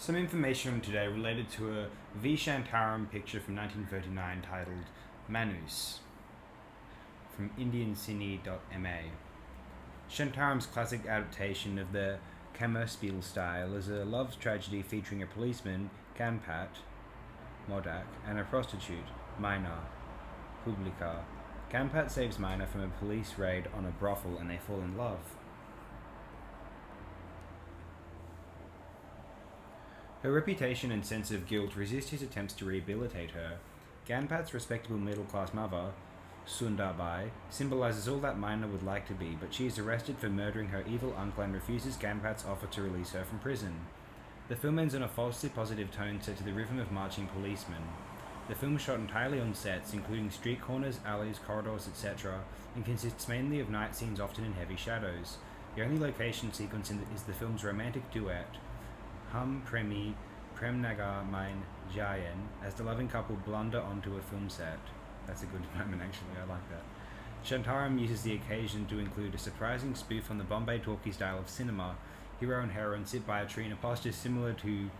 Some information today related to a V. Shantaram picture from 1939 titled Manoos from indiancine.ma. Shantaram's classic adaptation of the Kammerspiel style is a love tragedy featuring a policeman, Ganpat, Modak, and a prostitute, Mina, Publica. Ganpat saves Mina from a police raid on a brothel and they fall in love. Her reputation and sense of guilt resist his attempts to rehabilitate her. Ganpat's respectable middle-class mother, Sundarbai, symbolizes all that Mina would like to be, but she is arrested for murdering her evil uncle and refuses Ganpat's offer to release her from prison. The film ends on a falsely positive tone set to the rhythm of marching policemen. The film is shot entirely on sets, including street corners, alleys, corridors, etc., and consists mainly of night scenes, often in heavy shadows. The only location sequence is the film's romantic duet, Hum Premi Premnagar Mein Jayen, as the loving couple blunder onto a film set. That's a good moment, actually, I like that. Shantaram uses the occasion to include a surprising spoof on the Bombay talkie style of cinema. Hero and heroine sit by a tree in a posture similar to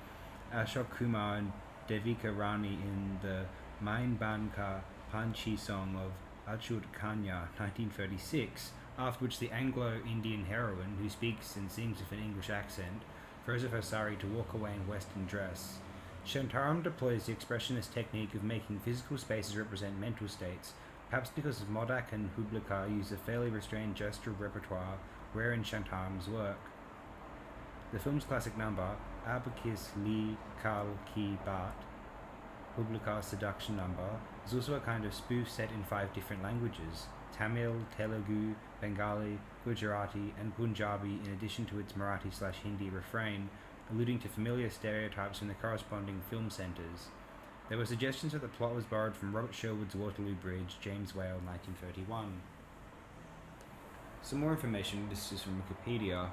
Ashok Kumar and Devika Rani in the Main Ban Ka Panchi song of Achut Kanya, 1936, after which the Anglo-Indian heroine, who speaks and sings with an English accent, throws off her sari to walk away in western dress. Shantaram deploys the expressionist technique of making physical spaces represent mental states, perhaps because Modak and Publica use a fairly restrained gestural repertoire rare in Shantaram's work. The film's classic number, Ab Kis Li Kal Ki Baat, Publica's seduction number, is also a kind of spoof set in 5 different languages: Tamil, Telugu, Bengali, Gujarati, and Punjabi, in addition to its Marathi/Hindi refrain, alluding to familiar stereotypes from the corresponding film centres. There were suggestions that the plot was borrowed from Robert Sherwood's Waterloo Bridge, James Whale, 1931. Some more information, this is from Wikipedia.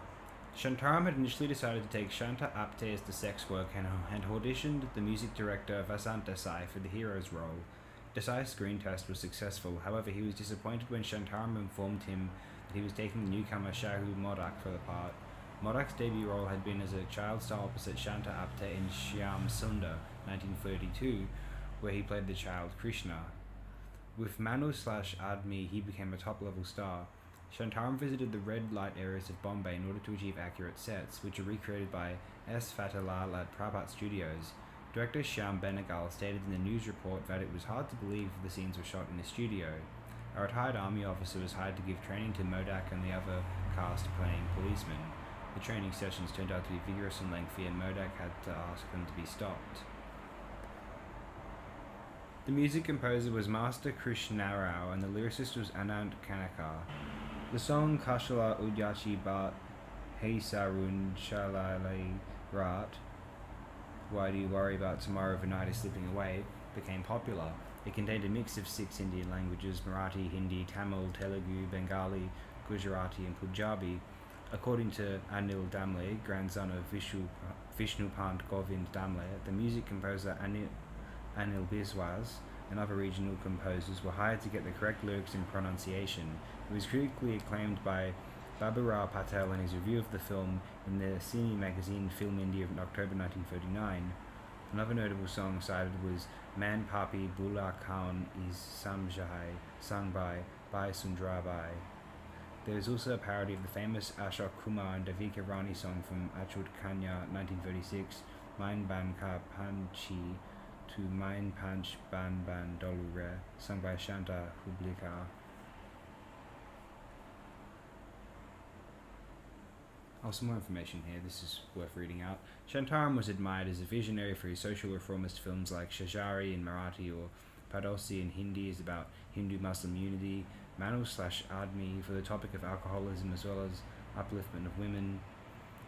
Shantaram had initially decided to take Shanta Apte as the sex work and auditioned the music director Vasant Desai for the hero's role. Desai's screen test was successful, however he was disappointed when Shantaram informed him that he was taking the newcomer Shahu Modak for the part. Modak's debut role had been as a child star opposite Shanta Apte in Shyam Sundar, 1932, where he played the child Krishna. With Manoos/Admi, he became a top-level star. Shantaram visited the red light areas of Bombay in order to achieve accurate sets, which are recreated by S. Fatalal at Prabhat Studios. Director Shyam Benegal stated in the news report that it was hard to believe the scenes were shot in a studio. A retired army officer was hired to give training to Modak and the other cast playing policemen. The training sessions turned out to be vigorous and lengthy, and Modak had to ask them to be stopped. The music composer was Master Krishna Rao, and the lyricist was Anand Kanakar. The song Kashala Udyachi Bhat Hey Sarun Shalalai Rat, Why Do You Worry About Tomorrow the Night Is Slipping Away, became popular. It contained a mix of 6 Indian languages: Marathi, Hindi, Tamil, Telugu, Bengali, Gujarati, and Punjabi. According to Anil Damle, grandson of Vishnupant Govind Damle, the music composer Anil Biswas and other regional composers were hired to get the correct lyrics and pronunciation. It was critically acclaimed by Baburao Patel in his review of the film in the Cine magazine Film India in October 1939. Another notable song cited was Man Papi Bula Kaun Is Samjahai, sung by Bai Sundrabai. There is also a parody of the famous Ashok Kumar and Devika Rani song from Achut Kanya, 1936, Main Ban Ka Panchi to Main Panch Ban Ban Dolure, sung by Shanta Publica. Some more information here, this is worth reading out. Shantaram was admired as a visionary for his social reformist films like Shajari in Marathi or Padosi in Hindi is about Hindu-Muslim unity, Manoos/Admi for the topic of alcoholism as well as upliftment of women,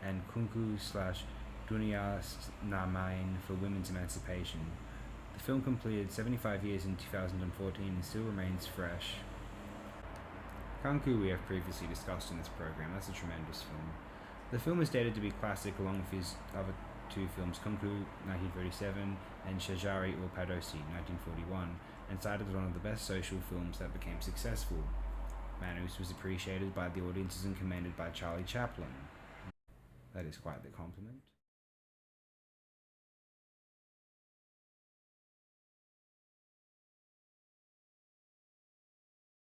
and Kunku/Dunia Namain for women's emancipation. The film completed 75 years in 2014 and still remains fresh. Kunku we have previously discussed in this program, that's a tremendous film. The film is dated to be classic along with his other 2 films, Kunku 1937 and Shajari or Padosi 1941, and cited as one of the best social films that became successful. Manoos was appreciated by the audiences and commended by Charlie Chaplin. That is quite the compliment.